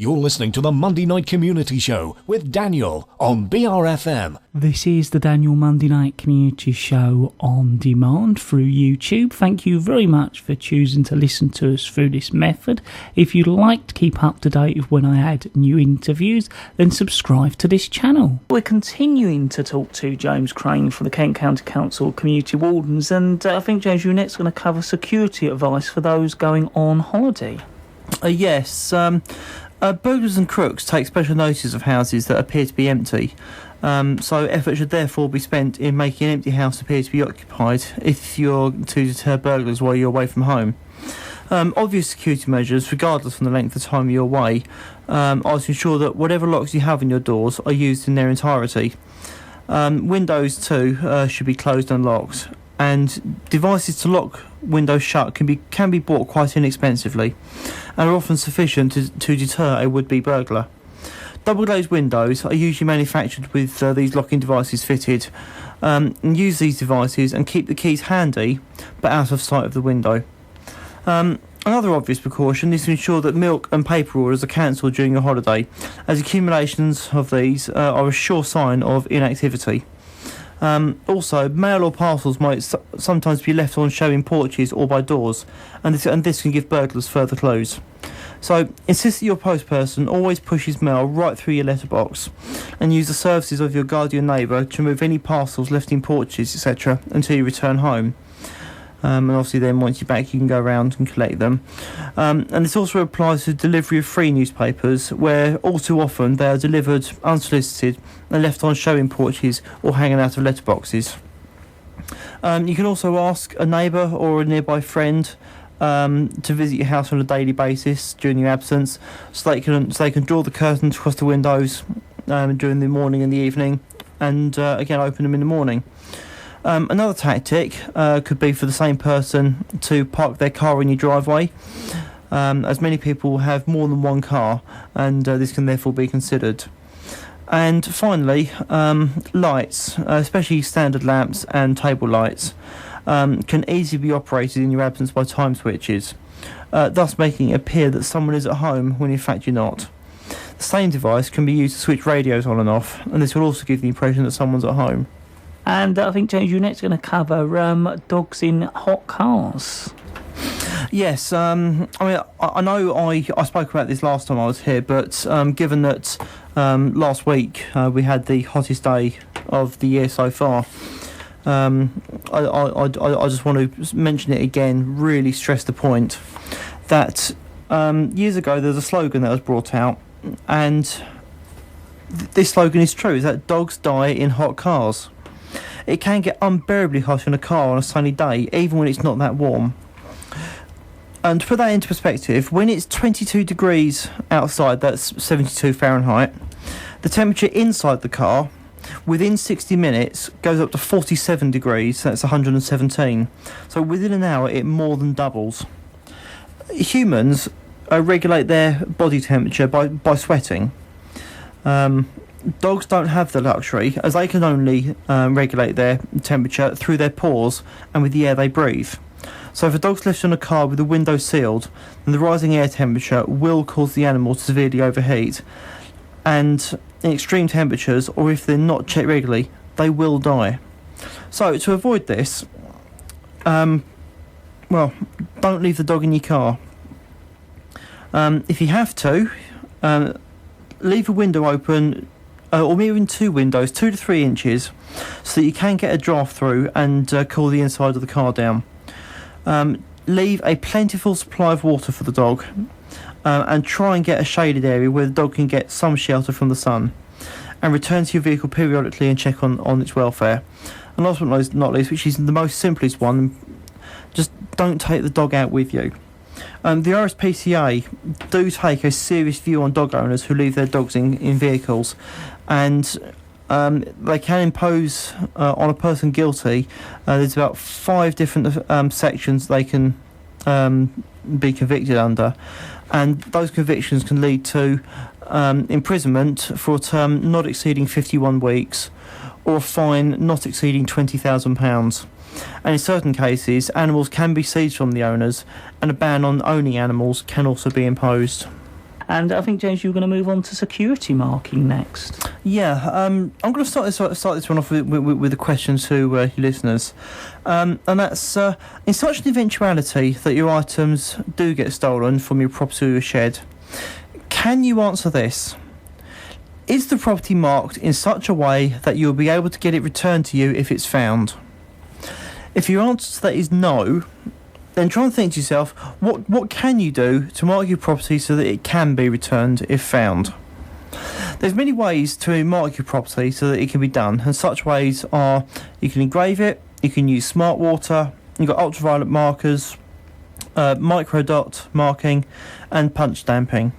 You're listening to the Monday Night Community Show with Daniel on BRFM. This is the Daniel Monday Night Community Show on demand through YouTube. Thank you very much for choosing to listen to us through this method. If you'd like to keep up to date with when I add new interviews, then subscribe to this channel. We're continuing to talk to James Crane from the Kent County Council Community Wardens, and I think, James, you're next going to cover security advice for those going on holiday. Yes. Burglars and crooks take special notice of houses that appear to be empty, so effort should therefore be spent in making an empty house appear to be occupied if you're to deter burglars while you're away from home. Obvious security measures, regardless from the length of time you're away, are to ensure that whatever locks you have on your doors are used in their entirety. Windows too should be closed and locked, and devices to lock windows shut can be bought quite inexpensively and are often sufficient to deter a would-be burglar. Double glazed windows are usually manufactured with these locking devices fitted, and use these devices and keep the keys handy but out of sight of the window. Another obvious precaution is to ensure that milk and paper orders are cancelled during your holiday, as accumulations of these are a sure sign of inactivity. Also, mail or parcels might sometimes be left on showing porches or by doors, and this can give burglars further clues. So, insist that your postperson always pushes mail right through your letterbox, and use the services of your guardian neighbour to remove any parcels left in porches, etc., until you return home. And obviously then once you're back you can go around and collect them. And this also applies to delivery of free newspapers, where all too often they are delivered unsolicited and left on showing porches or hanging out of letterboxes. You can also ask a neighbour or a nearby friend to visit your house on a daily basis during your absence, so they can draw the curtains across the windows during the morning and the evening, and again open them in the morning. Another tactic could be for the same person to park their car in your driveway, as many people have more than one car, and this can therefore be considered. And finally, lights, especially standard lamps and table lights, can easily be operated in your absence by time switches, thus making it appear that someone is at home when in fact you're not. The same device can be used to switch radios on and off, and this will also give the impression that someone's at home. And I think, James, you're next going to cover dogs in hot cars. Yes, I mean, I know I spoke about this last time I was here, but given that last week we had the hottest day of the year so far, I just want to mention it again, really stress the point that years ago there was a slogan that was brought out, and this slogan is true, is that dogs die in hot cars. It can get unbearably hot in a car on a sunny day, even when it's not that warm. And to put that into perspective, when it's 22 degrees outside, that's 72 Fahrenheit, the temperature inside the car, within 60 minutes, goes up to 47 degrees, that's 117. So within an hour, it more than doubles. Humans regulate their body temperature by sweating. Dogs don't have the luxury, as they can only regulate their temperature through their pores and with the air they breathe. So if a dog's left in a car with the window sealed, then the rising air temperature will cause the animal to severely overheat, and in extreme temperatures, or if they're not checked regularly, they will die. So to avoid this, don't leave the dog in your car. If you have to, leave a window open, or even two windows, 2 to 3 inches, so that you can get a draft through and cool the inside of the car down. Leave a plentiful supply of water for the dog, and try and get a shaded area where the dog can get some shelter from the sun, and return to your vehicle periodically and check on its welfare. And last but not least, which is the most simplest one, just don't take the dog out with you. The RSPCA do take a serious view on dog owners who leave their dogs in vehicles, and they can impose on a person guilty. There's about 5 different sections they can be convicted under, and those convictions can lead to imprisonment for a term not exceeding 51 weeks, or a fine not exceeding £20,000. And in certain cases, animals can be seized from the owners, and a ban on owning animals can also be imposed. And I think, James, you're going to move on to security marking next. Yeah, I'm going to start this one off with a question to your listeners. And that's, in such an eventuality that your items do get stolen from your property or your shed, can you answer this? Is the property marked in such a way that you'll be able to get it returned to you if it's found? If your answer to that is no, then try and think to yourself, what can you do to mark your property so that it can be returned if found? There's many ways to mark your property so that it can be done, and such ways are: you can engrave it, you can use smart water, you've got ultraviolet markers, micro dot marking, and punch stamping.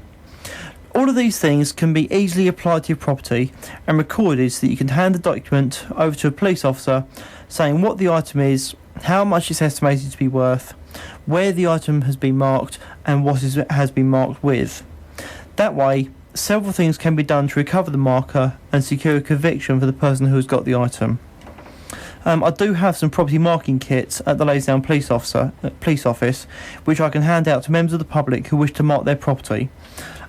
All of these things can be easily applied to your property and recorded so that you can hand the document over to a police officer saying what the item is, how much it's estimated to be worth, where the item has been marked, and what it has been marked with. That way, several things can be done to recover the marker and secure a conviction for the person who has got the item. I do have some property marking kits at the Lansdowne Police Office, which I can hand out to members of the public who wish to mark their property,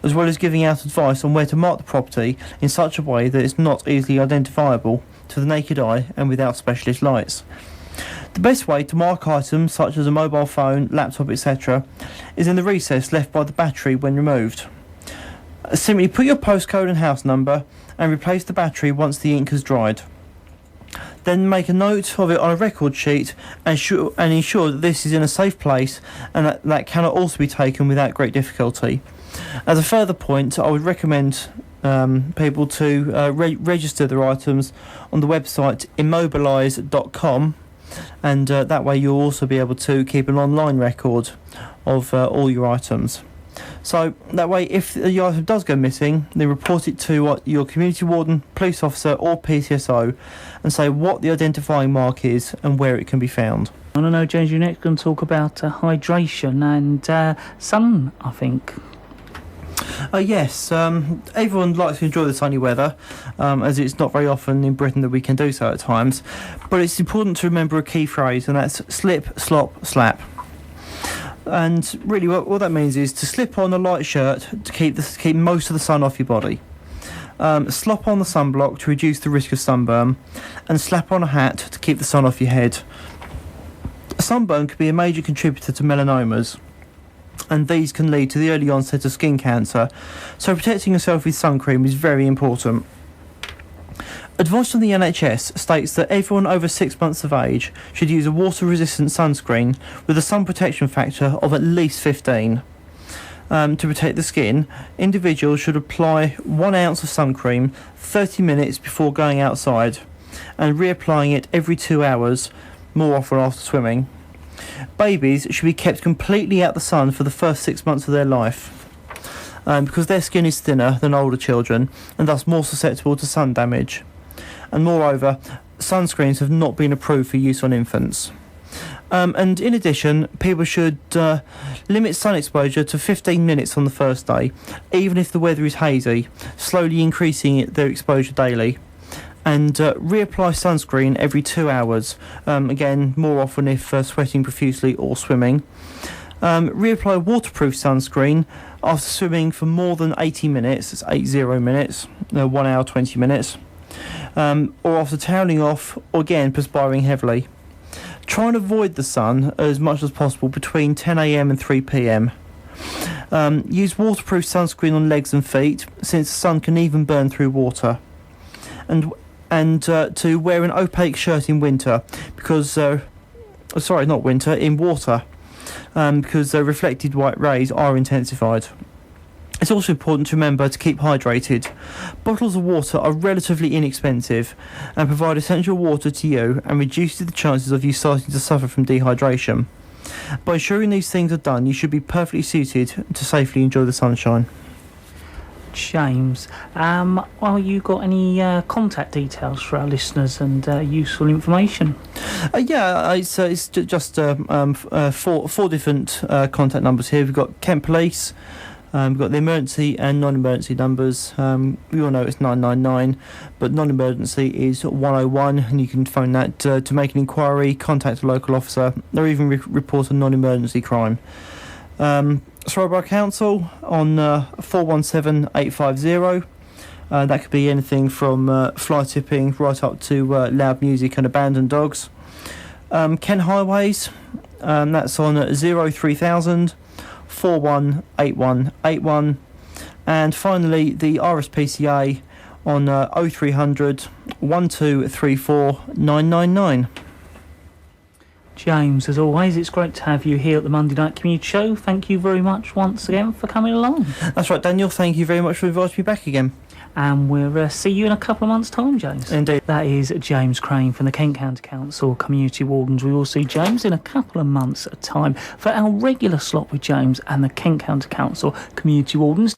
as well as giving out advice on where to mark the property in such a way that it's not easily identifiable to the naked eye and without specialist lights. The best way to mark items such as a mobile phone, laptop, etc. is in the recess left by the battery when removed. Simply put your postcode and house number and replace the battery once the ink has dried. Then make a note of it on a record sheet and ensure that this is in a safe place and that cannot also be taken without great difficulty. As a further point, I would recommend people to register their items on the website immobilise.com, and that way you'll also be able to keep an online record of all your items. So that way, if the item does go missing, then report it to your community warden, police officer or PCSO and say what the identifying mark is and where it can be found. I don't know, James, you're next going to talk about hydration and sun, I think. Yes, everyone likes to enjoy the sunny weather, as it's not very often in Britain that we can do so at times. But it's important to remember a key phrase, and that's slip, slop, slap. And really what that means is to slip on a light shirt to keep most of the sun off your body. Slop on the sunblock to reduce the risk of sunburn, and slap on a hat to keep the sun off your head. Sunburn can be a major contributor to melanomas, and these can lead to the early onset of skin cancer, so protecting yourself with sun cream is very important. Advice from the NHS states that everyone over 6 months of age should use a water-resistant sunscreen with a sun protection factor of at least 15. To protect the skin, individuals should apply 1 ounce of sun cream 30 minutes before going outside and reapplying it every 2 hours, more often after swimming. Babies should be kept completely out the sun for the first 6 months of their life, because their skin is thinner than older children and thus more susceptible to sun damage. And moreover, sunscreens have not been approved for use on infants. And in addition, people should limit sun exposure to 15 minutes on the first day, even if the weather is hazy, slowly increasing their exposure daily. And reapply sunscreen every 2 hours, again, more often if sweating profusely or swimming. Reapply waterproof sunscreen after swimming for more than 80 minutes, it's 80 minutes, 1 hour 20 minutes, or after toweling off or again perspiring heavily. Try and avoid the sun as much as possible between 10 a.m. and 3 p.m. Use waterproof sunscreen on legs and feet, since the sun can even burn through water. And to wear an opaque shirt in winter, because in water, because reflected white rays are intensified. It's also important to remember to keep hydrated. Bottles of water are relatively inexpensive and provide essential water to you and reduces the chances of you starting to suffer from dehydration. By ensuring these things are done, you should be perfectly suited to safely enjoy the sunshine. James, you got any contact details for our listeners and useful information? It's just four different contact numbers here. We've got Kent Police, we've got the emergency and non-emergency numbers. We all know it's 999, but non-emergency is 101, and you can phone that to make an inquiry, contact a local officer, or even report a non-emergency crime. Swale Council on 417850. That could be anything from fly tipping right up to loud music and abandoned dogs. Kent Highways, that's on 03000 418181. And finally, the RSPCA on 0300 1234 999. James, as always, it's great to have you here at the Monday Night Community Show. Thank you very much once again for coming along. That's right, Daniel. Thank you very much for inviting me back again. And we'll see you in a couple of months' time, James. Indeed. That is James Crane from the Kent County Council Community Wardens. We will see James in a couple of months' time for our regular slot with James and the Kent County Council Community Wardens.